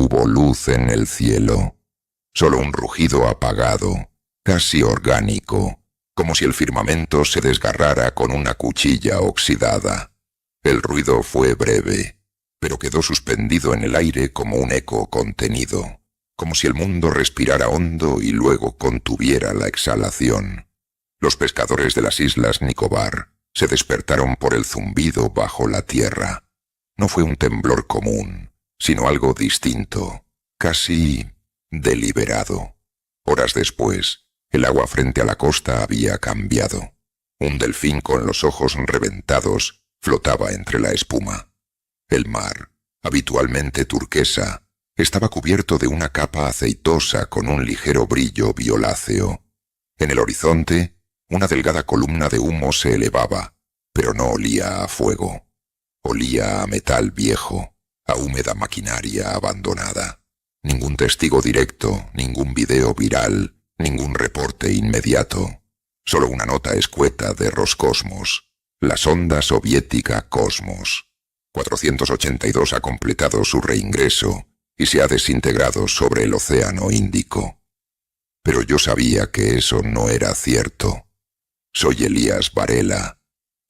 hubo luz en el cielo. Solo un rugido apagado, casi orgánico, como si el firmamento se desgarrara con una cuchilla oxidada. El ruido fue breve, pero quedó suspendido en el aire como un eco contenido, como si el mundo respirara hondo y luego contuviera la exhalación. Los pescadores de las islas Nicobar se despertaron por el zumbido bajo la tierra. No fue un temblor común, sino algo distinto, casi deliberado. Horas después, el agua frente a la costa había cambiado. Un delfín con los ojos reventados flotaba entre la espuma. El mar, habitualmente turquesa, estaba cubierto de una capa aceitosa con un ligero brillo violáceo. En el horizonte, una delgada columna de humo se elevaba, pero no olía a fuego. Olía a metal viejo, a húmeda maquinaria abandonada. Ningún testigo directo, ningún video viral, ningún reporte inmediato. Solo una nota escueta de Roscosmos, la sonda soviética Cosmos. 482 ha completado su reingreso y se ha desintegrado sobre el Océano Índico. Pero yo sabía que eso no era cierto. Soy Elías Varela,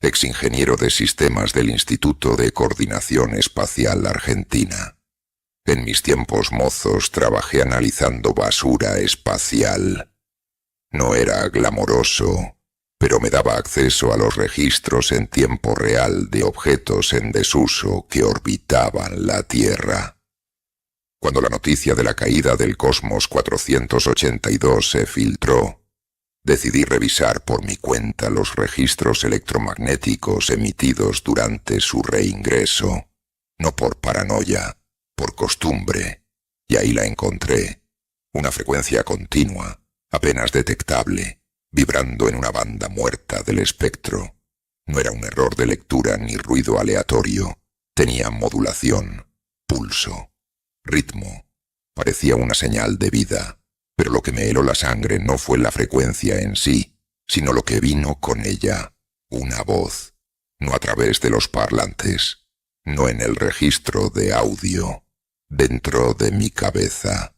exingeniero de sistemas del Instituto de Coordinación Espacial Argentina. En mis tiempos mozos trabajé analizando basura espacial. No era glamoroso, pero me daba acceso a los registros en tiempo real de objetos en desuso que orbitaban la Tierra. Cuando la noticia de la caída del Cosmos 482 se filtró, decidí revisar por mi cuenta los registros electromagnéticos emitidos durante su reingreso, no por paranoia, por costumbre, y ahí la encontré, una frecuencia continua, apenas detectable, vibrando en una banda muerta del espectro. No era un error de lectura ni ruido aleatorio, tenía modulación, pulso, ritmo, parecía una señal de vida. Pero lo que me heló la sangre no fue la frecuencia en sí, sino lo que vino con ella, una voz, no a través de los parlantes, no en el registro de audio, dentro de mi cabeza.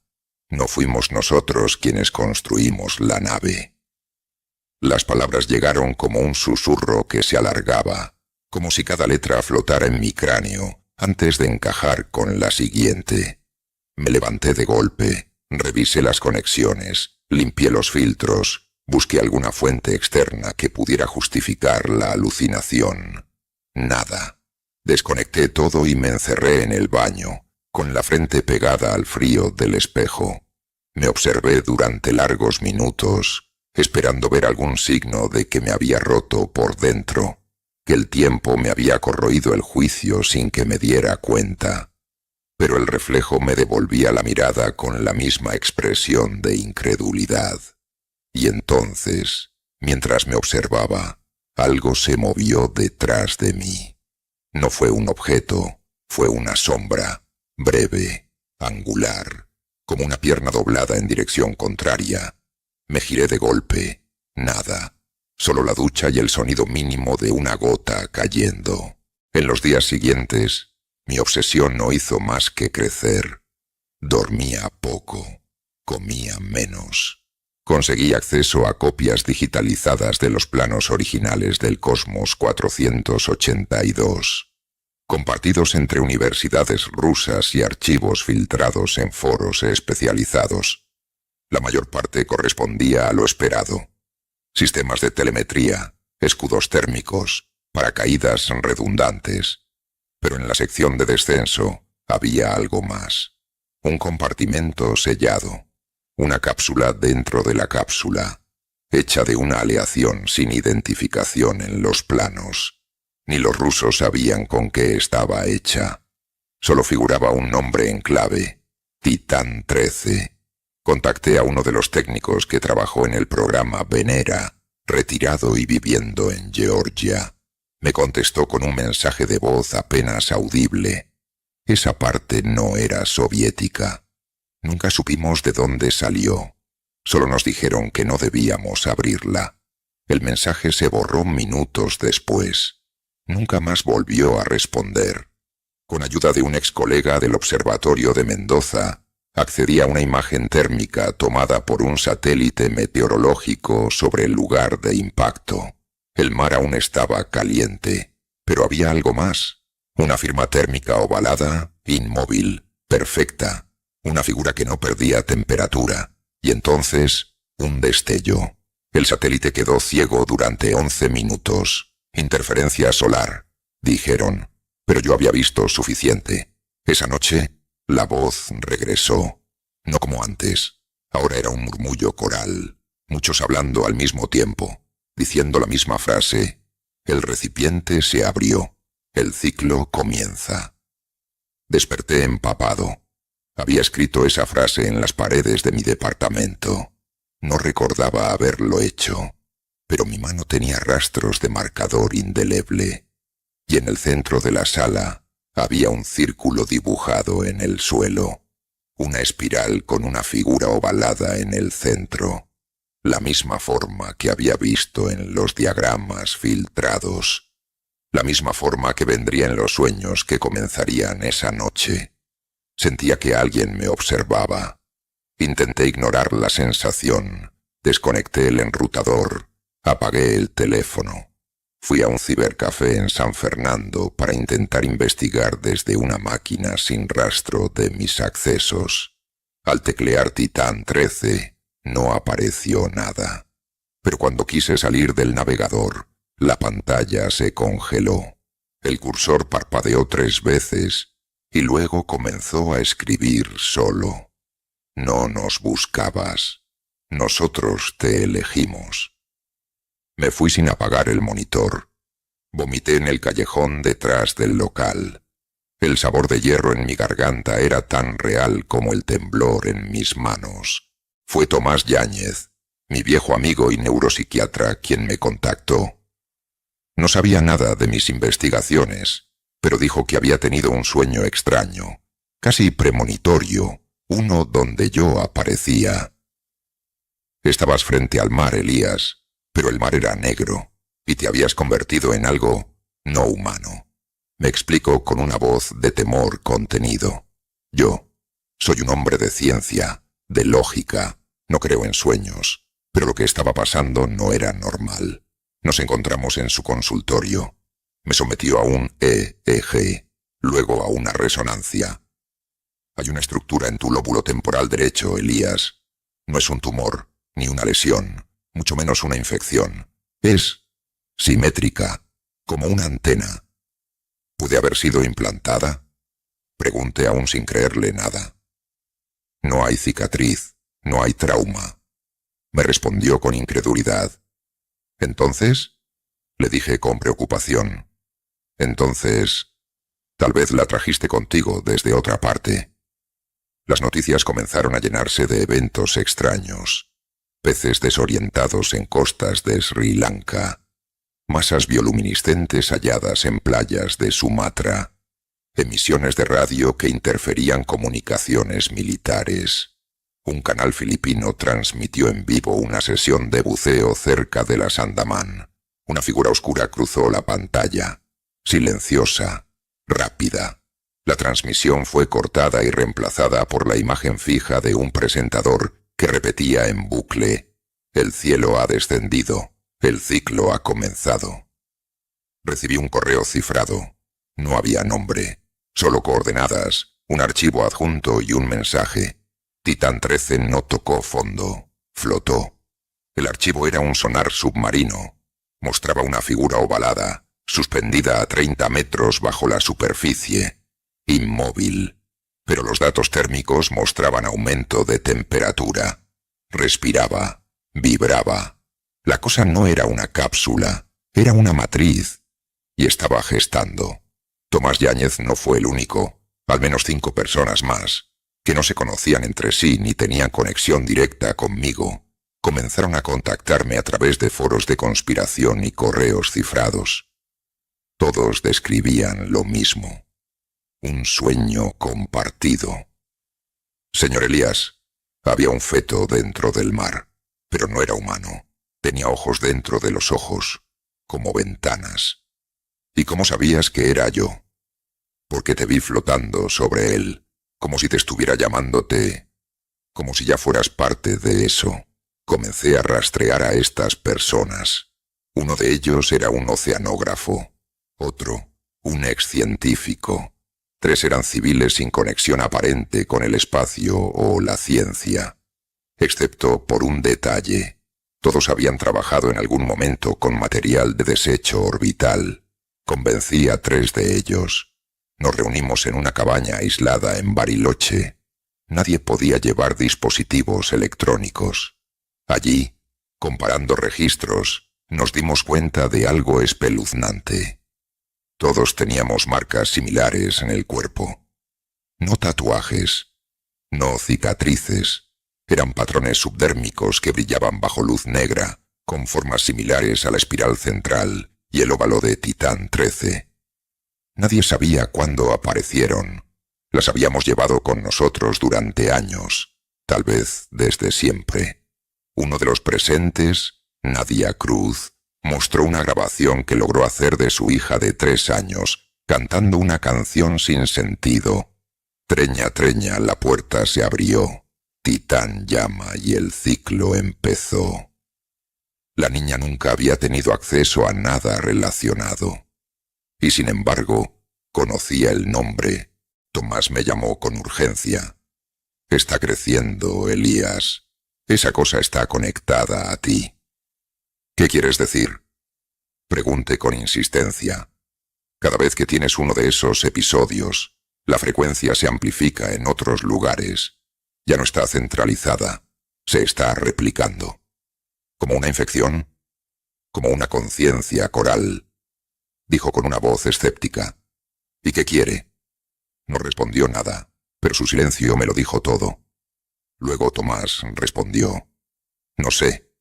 No fuimos nosotros quienes construimos la nave. Las palabras llegaron como un susurro que se alargaba, como si cada letra flotara en mi cráneo antes de encajar con la siguiente. Me levanté de golpe. Revisé las conexiones, limpié los filtros, busqué alguna fuente externa que pudiera justificar la alucinación. Nada. Desconecté todo y me encerré en el baño, con la frente pegada al frío del espejo. Me observé durante largos minutos, esperando ver algún signo de que me había roto por dentro, que el tiempo me había corroído el juicio sin que me diera cuenta. Pero el reflejo me devolvía la mirada con la misma expresión de incredulidad. Y entonces, mientras me observaba, algo se movió detrás de mí. No fue un objeto, fue una sombra, breve, angular, como una pierna doblada en dirección contraria. Me giré de golpe, nada, solo la ducha y el sonido mínimo de una gota cayendo. En los días siguientes, mi obsesión no hizo más que crecer. Dormía poco, comía menos. Conseguí acceso a copias digitalizadas de los planos originales del Cosmos 482, compartidos entre universidades rusas y archivos filtrados en foros especializados. La mayor parte correspondía a lo esperado. Sistemas de telemetría, escudos térmicos, paracaídas redundantes. Pero en la sección de descenso había algo más. Un compartimento sellado. Una cápsula dentro de la cápsula, hecha de una aleación sin identificación en los planos. Ni los rusos sabían con qué estaba hecha. Solo figuraba un nombre en clave, Titán 13. Contacté a uno de los técnicos que trabajó en el programa Venera, retirado y viviendo en Georgia. Me contestó con un mensaje de voz apenas audible. Esa parte no era soviética. Nunca supimos de dónde salió. Solo nos dijeron que no debíamos abrirla. El mensaje se borró minutos después. Nunca más volvió a responder. Con ayuda de un ex colega del Observatorio de Mendoza, accedí a una imagen térmica tomada por un satélite meteorológico sobre el lugar de impacto. El mar aún estaba caliente, pero había algo más. Una firma térmica ovalada, inmóvil, perfecta. Una figura que no perdía temperatura. Y entonces, un destello. El satélite quedó ciego durante 11 minutos. Interferencia solar, dijeron. Pero yo había visto suficiente. Esa noche, la voz regresó. No como antes. Ahora era un murmullo coral. Muchos hablando al mismo tiempo, diciendo la misma frase. El recipiente se abrió. El ciclo comienza. Desperté empapado. Había escrito esa frase en las paredes de mi departamento. No recordaba haberlo hecho, pero mi mano tenía rastros de marcador indeleble. Y en el centro de la sala había un círculo dibujado en el suelo, una espiral con una figura ovalada en el centro, la misma forma que había visto en los diagramas filtrados, la misma forma que vendría en los sueños que comenzarían esa noche. Sentía que alguien me observaba. Intenté ignorar la sensación, desconecté el enrutador, apagué el teléfono. Fui a un cibercafé en San Fernando para intentar investigar desde una máquina sin rastro de mis accesos. Al teclear Titán 13, no apareció nada. Pero cuando quise salir del navegador, la pantalla se congeló. El cursor parpadeó 3 veces y luego comenzó a escribir solo. No nos buscabas. Nosotros te elegimos. Me fui sin apagar el monitor. Vomité en el callejón detrás del local. El sabor de hierro en mi garganta era tan real como el temblor en mis manos. Fue Tomás Yáñez, mi viejo amigo y neuropsiquiatra, quien me contactó. No sabía nada de mis investigaciones, pero dijo que había tenido un sueño extraño, casi premonitorio, uno donde yo aparecía. Estabas frente al mar, Elías, pero el mar era negro, y te habías convertido en algo no humano. Me explicó con una voz de temor contenido. Yo soy un hombre de ciencia, de lógica, no creo en sueños, pero lo que estaba pasando no era normal. Nos encontramos en su consultorio. Me sometió a un EEG, luego a una resonancia. Hay una estructura en tu lóbulo temporal derecho, Elías. No es un tumor, ni una lesión, mucho menos una infección. Es simétrica, como una antena. ¿Puede haber sido implantada? Pregunté aún sin creerle nada. No hay cicatriz, no hay trauma. Me respondió con incredulidad. ¿Entonces? Le dije con preocupación. Entonces, tal vez la trajiste contigo desde otra parte. Las noticias comenzaron a llenarse de eventos extraños. Peces desorientados en costas de Sri Lanka. Masas bioluminiscentes halladas en playas de Sumatra. Emisiones de radio que interferían comunicaciones militares. Un canal filipino transmitió en vivo una sesión de buceo cerca de las Andamán. Una figura oscura cruzó la pantalla, silenciosa, rápida. La transmisión fue cortada y reemplazada por la imagen fija de un presentador que repetía en bucle: el cielo ha descendido, el ciclo ha comenzado. Recibí un correo cifrado. No había nombre, solo coordenadas, un archivo adjunto y un mensaje. Titán 13 no tocó fondo, flotó. El archivo era un sonar submarino. Mostraba una figura ovalada, suspendida a 30 metros bajo la superficie, inmóvil. Pero los datos térmicos mostraban aumento de temperatura. Respiraba, vibraba. La cosa no era una cápsula, era una matriz, y estaba gestando. Tomás Yáñez no fue el único, al menos 5 personas más, que no se conocían entre sí ni tenían conexión directa conmigo, comenzaron a contactarme a través de foros de conspiración y correos cifrados. Todos describían lo mismo. Un sueño compartido. Señor Elías, había un feto dentro del mar, pero no era humano. Tenía ojos dentro de los ojos, como ventanas. ¿Y cómo sabías que era yo? porque te vi flotando sobre él, como si te estuviera llamándote, como si ya fueras parte de eso. Comencé a rastrear a estas personas. Uno de ellos era un oceanógrafo, otro, un excientífico. 3 eran civiles sin conexión aparente con el espacio o la ciencia. Excepto por un detalle. Todos habían trabajado en algún momento con material de desecho orbital. Convencí a 3 de ellos. Nos reunimos en una cabaña aislada en Bariloche. Nadie podía llevar dispositivos electrónicos. Allí, comparando registros, nos dimos cuenta de algo espeluznante. Todos teníamos marcas similares en el cuerpo. No tatuajes, no cicatrices. Eran patrones subdérmicos que brillaban bajo luz negra, con formas similares a la espiral central y el óvalo de Titán 13. Nadie sabía cuándo aparecieron. Las habíamos llevado con nosotros durante años, tal vez desde siempre. Uno de los presentes, Nadia Cruz, mostró una grabación que logró hacer de su hija de 3 años, cantando una canción sin sentido. Treña, treña, la puerta se abrió. Titán llama y el ciclo empezó. La niña nunca había tenido acceso a nada relacionado. Y sin embargo, conocía el nombre. Tomás me llamó con urgencia. Está creciendo, Elías. Esa cosa está conectada a ti. ¿Qué quieres decir? Pregunté con insistencia. Cada vez que tienes uno de esos episodios, la frecuencia se amplifica en otros lugares. Ya no está centralizada, se está replicando. ¿Como una infección? ¿Como una conciencia coral? Dijo con una voz escéptica. ¿Y qué quiere? No respondió nada, pero su silencio me lo dijo todo. Luego Tomás respondió. No sé,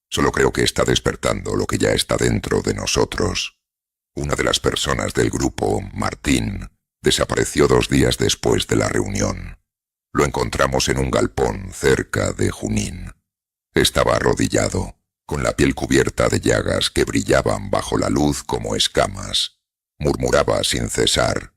solo creo que está despertando lo que ya está dentro de nosotros. Una de las personas del grupo, Martín, desapareció 2 días después de la reunión. Lo encontramos en un galpón cerca de Junín. Estaba arrodillado, con la piel cubierta de llagas que brillaban bajo la luz como escamas. Murmuraba sin cesar.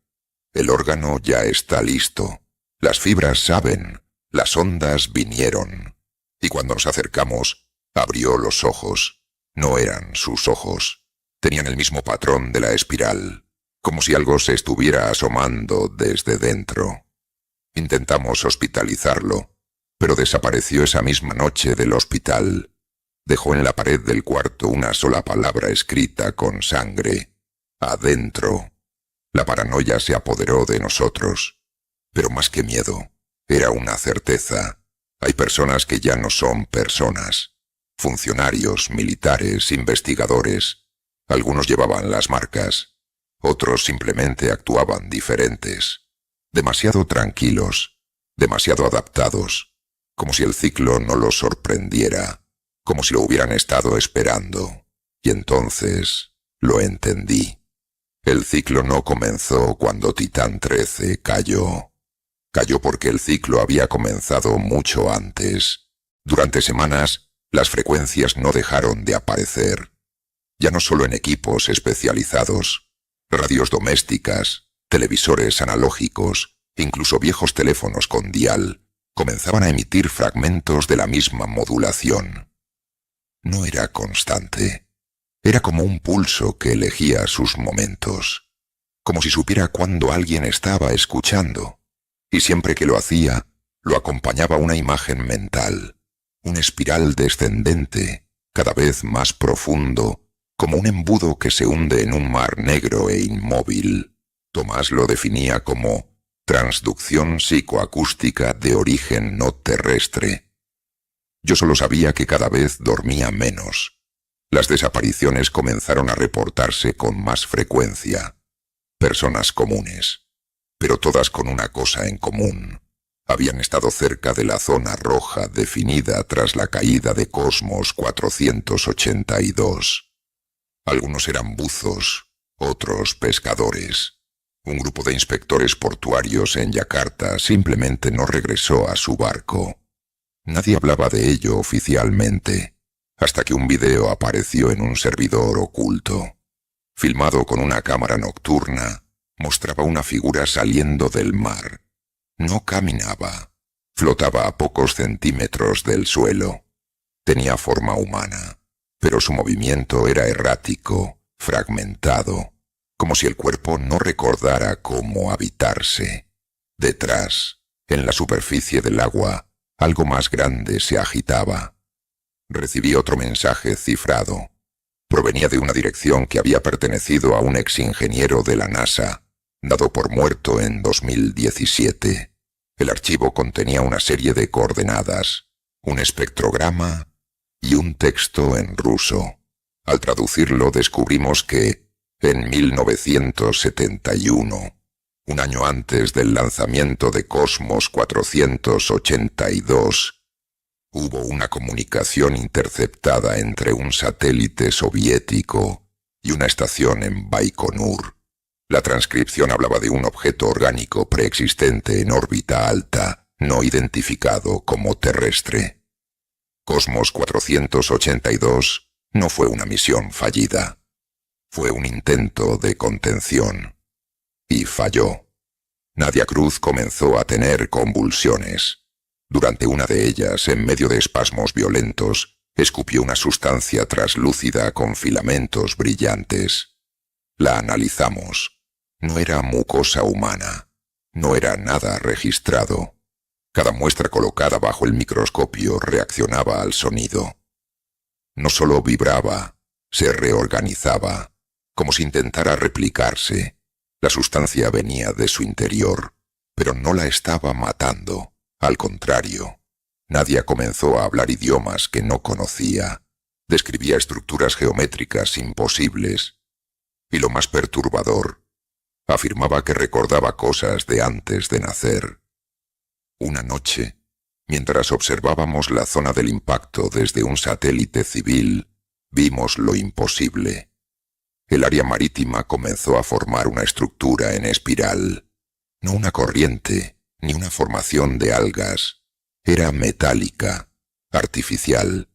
El órgano ya está listo. Las fibras saben. Las ondas vinieron. Y cuando nos acercamos, abrió los ojos. No eran sus ojos. Tenían el mismo patrón de la espiral, como si algo se estuviera asomando desde dentro. Intentamos hospitalizarlo, pero desapareció esa misma noche del hospital. Dejó en la pared del cuarto una sola palabra escrita con sangre. Adentro. La paranoia se apoderó de nosotros. Pero más que miedo, era una certeza. Hay personas que ya no son personas. Funcionarios, militares, investigadores. Algunos llevaban las marcas. Otros simplemente actuaban diferentes. Demasiado tranquilos, demasiado adaptados, como si el ciclo no los sorprendiera, como si lo hubieran estado esperando. Y entonces lo entendí. El ciclo no comenzó cuando Titán 13 cayó. Cayó porque el ciclo había comenzado mucho antes. Durante semanas, las frecuencias no dejaron de aparecer. Ya no solo en equipos especializados, radios domésticas, televisores analógicos, incluso viejos teléfonos con dial, comenzaban a emitir fragmentos de la misma modulación. No era constante. Era como un pulso que elegía sus momentos, como si supiera cuándo alguien estaba escuchando, y siempre que lo hacía, lo acompañaba una imagen mental, una espiral descendente, cada vez más profundo, como un embudo que se hunde en un mar negro e inmóvil. Tomás lo definía como transducción psicoacústica de origen no terrestre. Yo solo sabía que cada vez dormía menos. Las desapariciones comenzaron a reportarse con más frecuencia. Personas comunes, pero todas con una cosa en común. Habían estado cerca de la zona roja definida tras la caída de Cosmos 482. Algunos eran buzos, otros pescadores. Un grupo de inspectores portuarios en Yakarta simplemente no regresó a su barco. Nadie hablaba de ello oficialmente, hasta que un video apareció en un servidor oculto. Filmado con una cámara nocturna, Mostraba una figura saliendo del mar. No caminaba. Flotaba a pocos centímetros del suelo. Tenía forma humana, pero su movimiento era errático, fragmentado, como si el cuerpo no recordara cómo habitarse. Detrás, en la superficie del agua, algo más grande se agitaba. Recibí otro mensaje cifrado. Provenía de una dirección que había pertenecido a un exingeniero de la NASA, dado por muerto en 2017. El archivo contenía una serie de coordenadas, un espectrograma y un texto en ruso. Al traducirlo descubrimos que, en 1971, un año antes del lanzamiento de Cosmos 482, hubo una comunicación interceptada entre un satélite soviético y una estación en Baikonur. La transcripción hablaba de un objeto orgánico preexistente en órbita alta, no identificado como terrestre. Cosmos 482 no fue una misión fallida. Fue un intento de contención. Y falló. Nadia Cruz comenzó a tener convulsiones. Durante una de ellas, en medio de espasmos violentos, escupió una sustancia traslúcida con filamentos brillantes. La analizamos. No era mucosa humana. No era nada registrado. Cada muestra colocada bajo el microscopio reaccionaba al sonido. No solo vibraba, se reorganizaba, como si intentara replicarse. La sustancia venía de su interior, pero no la estaba matando. Al contrario, Nadia comenzó a hablar idiomas que no conocía. Describía estructuras geométricas imposibles. Y lo más perturbador, afirmaba que recordaba cosas de antes de nacer. Una noche, mientras observábamos la zona del impacto desde un satélite civil, vimos lo imposible. El área marítima comenzó a formar una estructura en espiral. No una corriente, ni una formación de algas. Era metálica, artificial,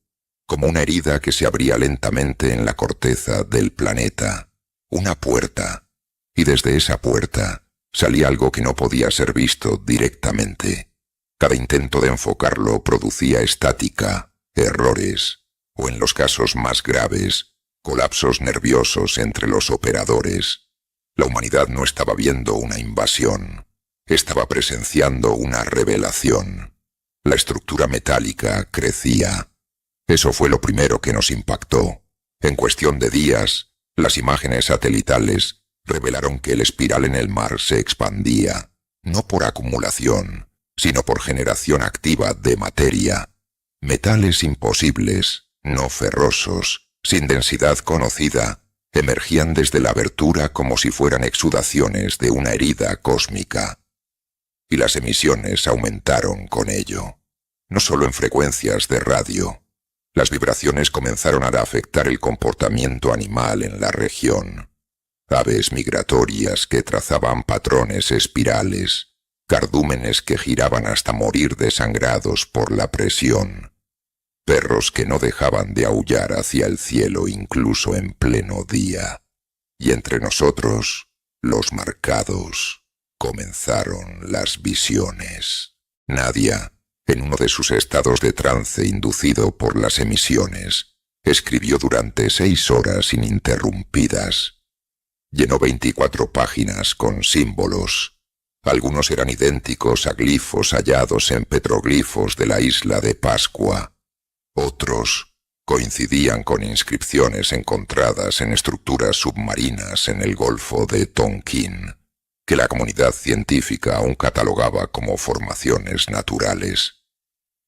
como una herida que se abría lentamente en la corteza del planeta. Una puerta, y desde esa puerta salía algo que no podía ser visto directamente. Cada intento de enfocarlo producía estática, errores, o en los casos más graves, colapsos nerviosos entre los operadores. La humanidad no estaba viendo una invasión, estaba presenciando una revelación. La estructura metálica crecía. Eso fue lo primero que nos impactó. En cuestión de días, las imágenes satelitales revelaron que el espiral en el mar se expandía, no por acumulación, sino por generación activa de materia. Metales imposibles, no ferrosos, sin densidad conocida, emergían desde la abertura como si fueran exudaciones de una herida cósmica. Y las emisiones aumentaron con ello. No solo en frecuencias de radio. Las vibraciones comenzaron a afectar el comportamiento animal en la región. Aves migratorias que trazaban patrones espirales, cardúmenes que giraban hasta morir desangrados por la presión, perros que no dejaban de aullar hacia el cielo incluso en pleno día. Y entre nosotros, los marcados, comenzaron las visiones. Nadia, en uno de sus estados de trance inducido por las emisiones, escribió durante 6 horas ininterrumpidas. Llenó 24 páginas con símbolos. Algunos eran idénticos a glifos hallados en petroglifos de la isla de Pascua. Otros coincidían con inscripciones encontradas en estructuras submarinas en el Golfo de Tonkin, que la comunidad científica aún catalogaba como formaciones naturales.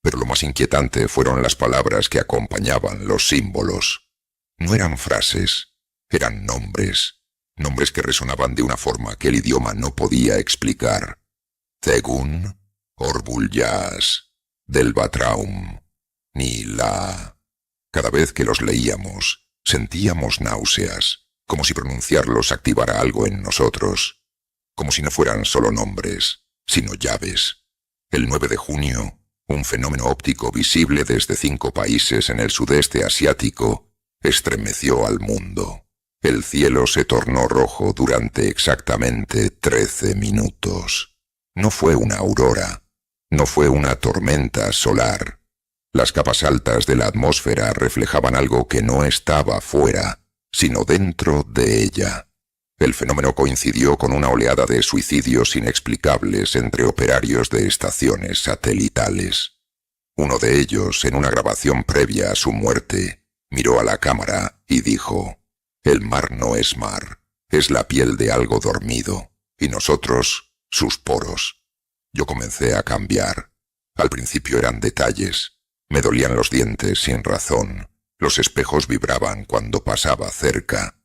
Pero lo más inquietante fueron las palabras que acompañaban los símbolos. No eran frases, eran nombres. Nombres que resonaban de una forma que el idioma no podía explicar. Tegun, Orbuljaz, Delvatraum, Nila. Cada vez que los leíamos, sentíamos náuseas, como si pronunciarlos activara algo en nosotros. Como si no fueran solo nombres, sino llaves. El 9 de junio, un fenómeno óptico visible desde 5 países en el sudeste asiático estremeció al mundo. El cielo se tornó rojo durante exactamente 13 minutos. No fue una aurora, no fue una tormenta solar. Las capas altas de la atmósfera reflejaban algo que no estaba fuera, sino dentro de ella. El fenómeno coincidió con una oleada de suicidios inexplicables entre operarios de estaciones satelitales. Uno de ellos, en una grabación previa a su muerte, miró a la cámara y dijo: «El mar no es mar, es la piel de algo dormido, y nosotros, sus poros». Yo comencé a cambiar. Al principio eran detalles. Me dolían los dientes sin razón. Los espejos vibraban cuando pasaba cerca.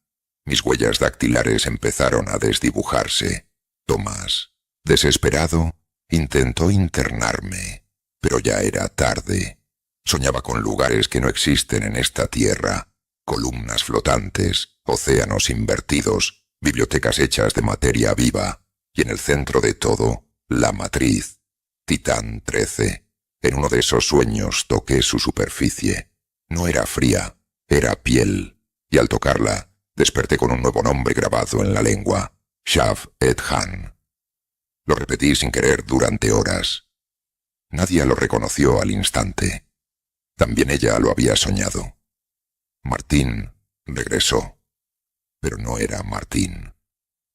Mis huellas dactilares empezaron a desdibujarse. Tomás, desesperado, intentó internarme, pero ya era tarde. Soñaba con lugares que no existen en esta tierra, columnas flotantes, océanos invertidos, bibliotecas hechas de materia viva, y en el centro de todo, la matriz, Titán 13. En uno de esos sueños toqué su superficie. No era fría, era piel, y al tocarla, desperté con un nuevo nombre grabado en la lengua: Shaf-et-Han. Lo repetí sin querer durante horas. Nadie lo reconoció al instante. También ella lo había soñado. Martín regresó, pero no era Martín.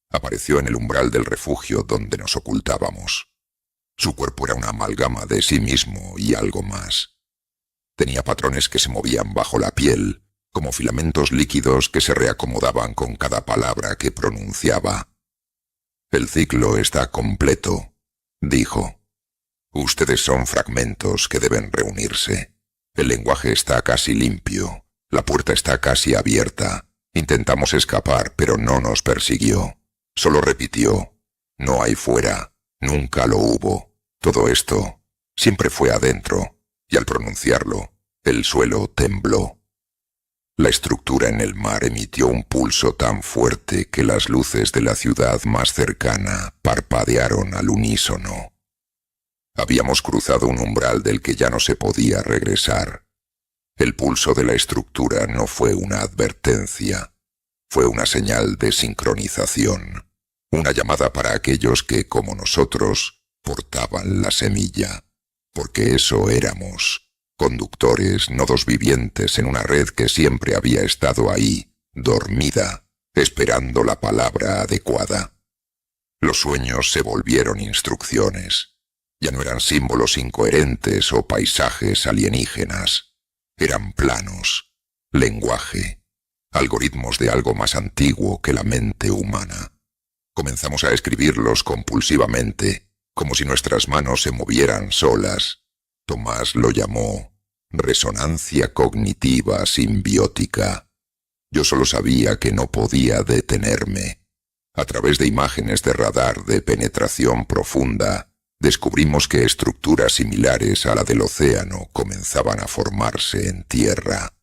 Apareció en el umbral del refugio donde nos ocultábamos. Su cuerpo era una amalgama de sí mismo y algo más. Tenía patrones que se movían bajo la piel, como filamentos líquidos que se reacomodaban con cada palabra que pronunciaba. «El ciclo está completo», dijo. «Ustedes son fragmentos que deben reunirse. El lenguaje está casi limpio. La puerta está casi abierta. Intentamos escapar, pero no nos persiguió. Solo repitió: no hay fuera, nunca lo hubo. Todo esto siempre fue adentro», y al pronunciarlo, el suelo tembló. La estructura en el mar emitió un pulso tan fuerte que las luces de la ciudad más cercana parpadearon al unísono. Habíamos cruzado un umbral del que ya no se podía regresar. El pulso de la estructura no fue una advertencia, fue una señal de sincronización, una llamada para aquellos que, como nosotros, portaban la semilla, porque eso éramos, conductores, nodos vivientes en una red que siempre había estado ahí, dormida, esperando la palabra adecuada. Los sueños se volvieron instrucciones. Ya no eran símbolos incoherentes o paisajes alienígenas. Eran planos, lenguaje, algoritmos de algo más antiguo que la mente humana. Comenzamos a escribirlos compulsivamente, como si nuestras manos se movieran solas. Tomás lo llamó resonancia cognitiva simbiótica. Yo solo sabía que no podía detenerme. A través de imágenes de radar de penetración profunda, descubrimos que estructuras similares a la del océano comenzaban a formarse en tierra,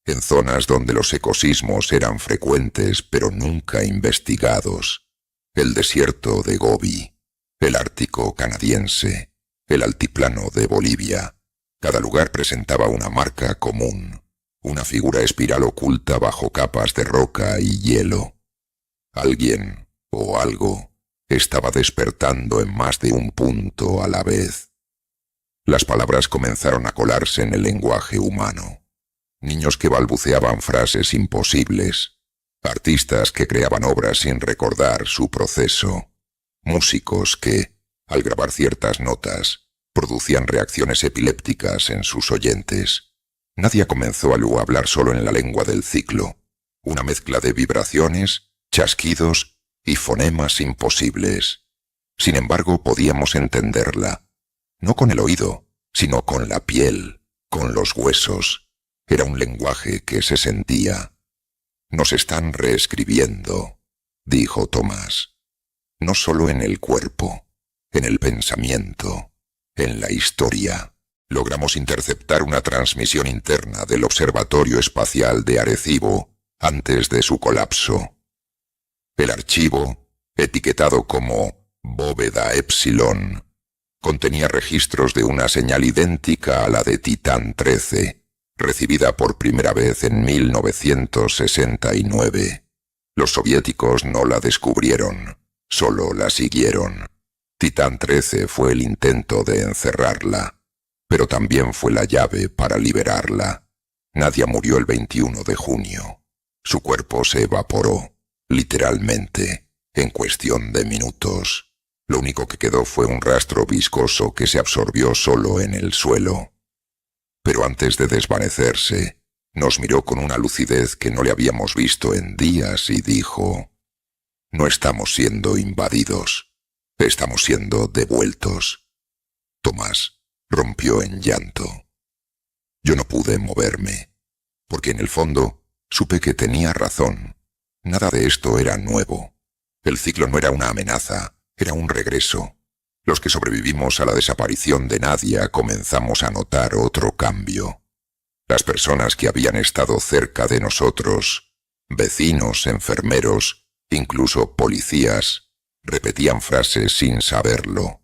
en zonas donde los ecosismos eran frecuentes pero nunca investigados. El desierto de Gobi, el Ártico canadiense, el altiplano de Bolivia. Cada lugar presentaba una marca común, una figura espiral oculta bajo capas de roca y hielo. Alguien, o algo, estaba despertando en más de un punto a la vez. Las palabras comenzaron a colarse en el lenguaje humano. Niños que balbuceaban frases imposibles. Artistas que creaban obras sin recordar su proceso. Músicos que, al grabar ciertas notas, producían reacciones epilépticas en sus oyentes. Nadie comenzó a hablar solo en la lengua del ciclo, una mezcla de vibraciones, chasquidos y fonemas imposibles. Sin embargo, podíamos entenderla, no con el oído, sino con la piel, con los huesos. Era un lenguaje que se sentía. «Nos están reescribiendo», dijo Tomás. «No solo en el cuerpo, en el pensamiento, en la historia». Logramos interceptar una transmisión interna del Observatorio Espacial de Arecibo antes de su colapso. El archivo, etiquetado como Bóveda Epsilon, contenía registros de una señal idéntica a la de Titán 13, recibida por primera vez en 1969. Los soviéticos no la descubrieron, solo la siguieron. Titán 13 fue el intento de encerrarla, pero también fue la llave para liberarla. Nadia murió el 21 de junio. Su cuerpo se evaporó, literalmente, en cuestión de minutos. Lo único que quedó fue un rastro viscoso que se absorbió solo en el suelo. Pero antes de desvanecerse, nos miró con una lucidez que no le habíamos visto en días y dijo: «No estamos siendo invadidos, estamos siendo devueltos». Tomás rompió en llanto. Yo no pude moverme, porque en el fondo supe que tenía razón. Nada de esto era nuevo. El ciclo no era una amenaza, era un regreso. Los que sobrevivimos a la desaparición de Nadia comenzamos a notar otro cambio. Las personas que habían estado cerca de nosotros, vecinos, enfermeros, incluso policías, repetían frases sin saberlo.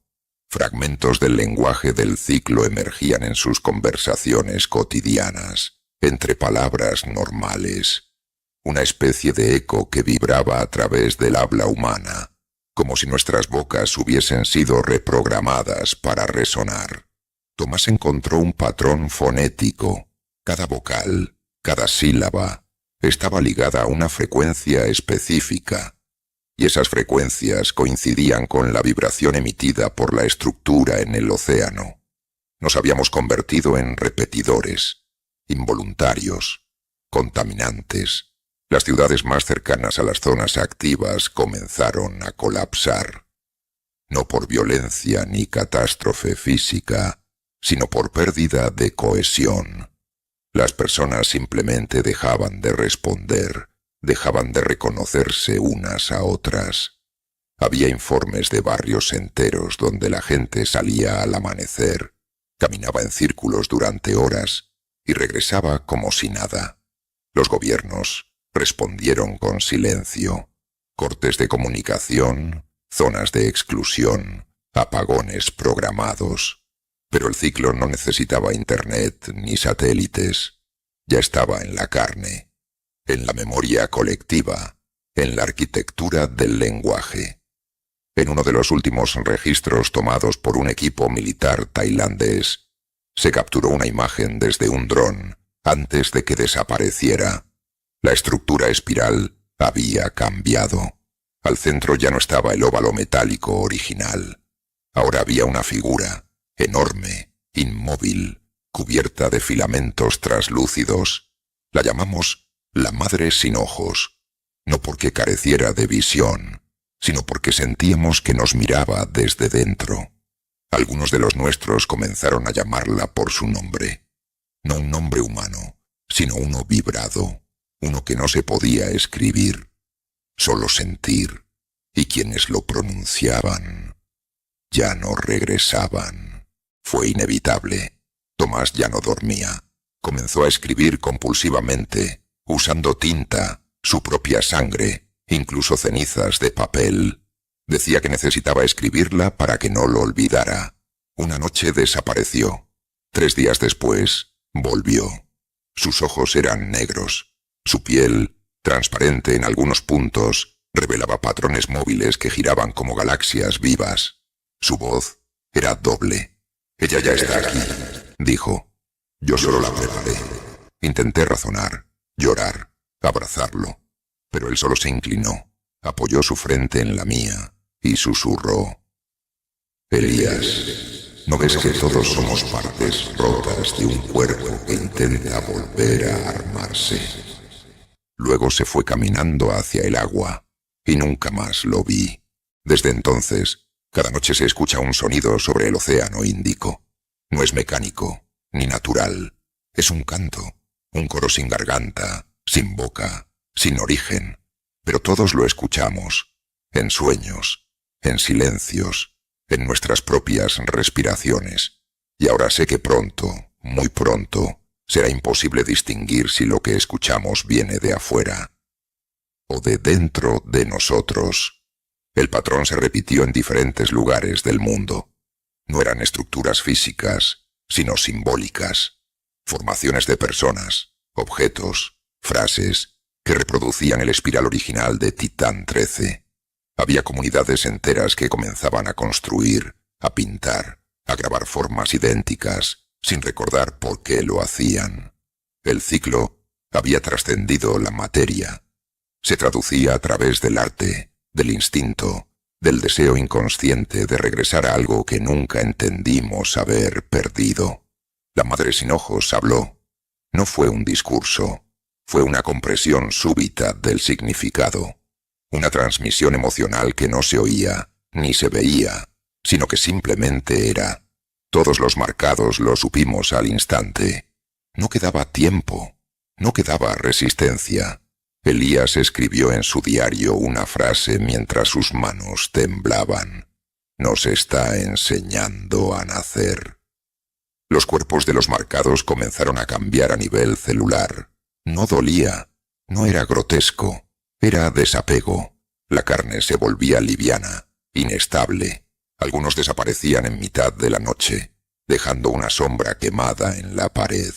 Fragmentos del lenguaje del ciclo emergían en sus conversaciones cotidianas, entre palabras normales. Una especie de eco que vibraba a través del habla humana, como si nuestras bocas hubiesen sido reprogramadas para resonar. Tomás encontró un patrón fonético. Cada vocal, cada sílaba, estaba ligada a una frecuencia específica, y esas frecuencias coincidían con la vibración emitida por la estructura en el océano. Nos habíamos convertido en repetidores, involuntarios, contaminantes. Las ciudades más cercanas a las zonas activas comenzaron a colapsar. No por violencia ni catástrofe física, sino por pérdida de cohesión. Las personas simplemente dejaban de responder, dejaban de reconocerse unas a otras. Había informes de barrios enteros donde la gente salía al amanecer, caminaba en círculos durante horas y regresaba como si nada. Los gobiernos respondieron con silencio, cortes de comunicación, zonas de exclusión, apagones programados. Pero el ciclo no necesitaba internet ni satélites. Ya estaba en la carne, en la memoria colectiva, en la arquitectura del lenguaje. En uno de los últimos registros tomados por un equipo militar tailandés, se capturó una imagen desde un dron antes de que desapareciera. La estructura espiral había cambiado. Al centro ya no estaba el óvalo metálico original. Ahora había una figura, enorme, inmóvil, cubierta de filamentos traslúcidos. La llamamos la Madre sin ojos, no porque careciera de visión, sino porque sentíamos que nos miraba desde dentro. Algunos de los nuestros comenzaron a llamarla por su nombre. No un nombre humano, sino uno vibrado, uno que no se podía escribir, solo sentir, y quienes lo pronunciaban ya no regresaban. Fue inevitable. Tomás ya no dormía. Comenzó a escribir compulsivamente, usando tinta, su propia sangre, incluso cenizas de papel. Decía que necesitaba escribirla para que no lo olvidara. Una noche desapareció. 3 días después, volvió. Sus ojos eran negros. Su piel, transparente en algunos puntos, revelaba patrones móviles que giraban como galaxias vivas. Su voz era doble. «Ella ya está aquí», dijo. Yo solo la preparé. Intenté razonar, llorar, abrazarlo, pero él solo se inclinó, apoyó su frente en la mía y susurró: «Elías, ¿no ves que todos somos partes rotas de un cuerpo que intenta volver a armarse?» Luego se fue caminando hacia el agua, y nunca más lo vi. Desde entonces, cada noche se escucha un sonido sobre el océano Índico. No es mecánico, ni natural. Es un canto, un coro sin garganta, sin boca, sin origen. Pero todos lo escuchamos, en sueños, en silencios, en nuestras propias respiraciones. Y ahora sé que pronto, muy pronto, será imposible distinguir si lo que escuchamos viene de afuera o de dentro de nosotros. El patrón se repitió en diferentes lugares del mundo. No eran estructuras físicas, sino simbólicas. Formaciones de personas, objetos, frases, que reproducían el espiral original de Titán 13. Había comunidades enteras que comenzaban a construir, a pintar, a grabar formas idénticas, sin recordar por qué lo hacían. El ciclo había trascendido la materia. Se traducía a través del arte, del instinto, del deseo inconsciente de regresar a algo que nunca entendimos haber perdido. La madre sin ojos habló. No fue un discurso, fue una compresión súbita del significado, una transmisión emocional que no se oía ni se veía, sino que simplemente era. Todos los marcados lo supimos al instante. No quedaba tiempo, no quedaba resistencia. Elías escribió en su diario una frase mientras sus manos temblaban. Nos está enseñando a nacer. Los cuerpos de los marcados comenzaron a cambiar a nivel celular. No dolía, no era grotesco, era desapego. La carne se volvía liviana, inestable. Algunos desaparecían en mitad de la noche, dejando una sombra quemada en la pared.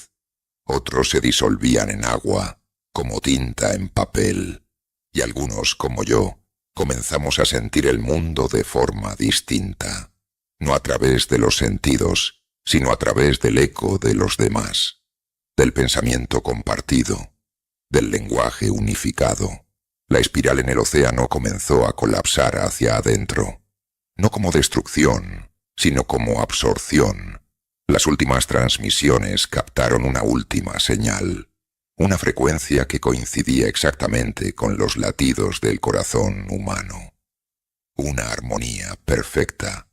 Otros se disolvían en agua, como tinta en papel. Y algunos, como yo, comenzamos a sentir el mundo de forma distinta. No a través de los sentidos, sino a través del eco de los demás, del pensamiento compartido, del lenguaje unificado. La espiral en el océano comenzó a colapsar hacia adentro, no como destrucción, sino como absorción. Las últimas transmisiones captaron una última señal, una frecuencia que coincidía exactamente con los latidos del corazón humano. Una armonía perfecta.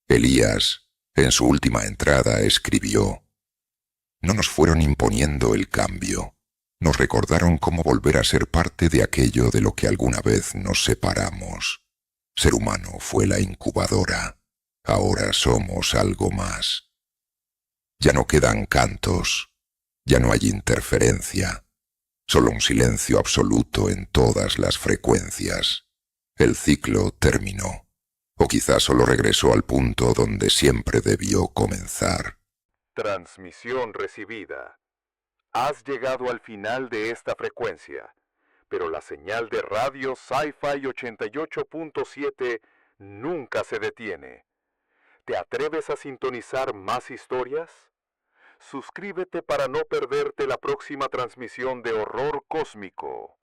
Elías, en su última entrada, escribió: no nos fueron imponiendo el cambio, nos recordaron cómo volver a ser parte de aquello de lo que alguna vez nos separamos. Ser humano fue la incubadora, ahora somos algo más. Ya no quedan cantos, ya no hay interferencia, solo un silencio absoluto en todas las frecuencias. El ciclo terminó, o quizás solo regresó al punto donde siempre debió comenzar. Transmisión recibida. Has llegado al final de esta frecuencia, pero la señal de radio Sci-Fi 88.7 nunca se detiene. ¿Te atreves a sintonizar más historias? Suscríbete para no perderte la próxima transmisión de horror cósmico.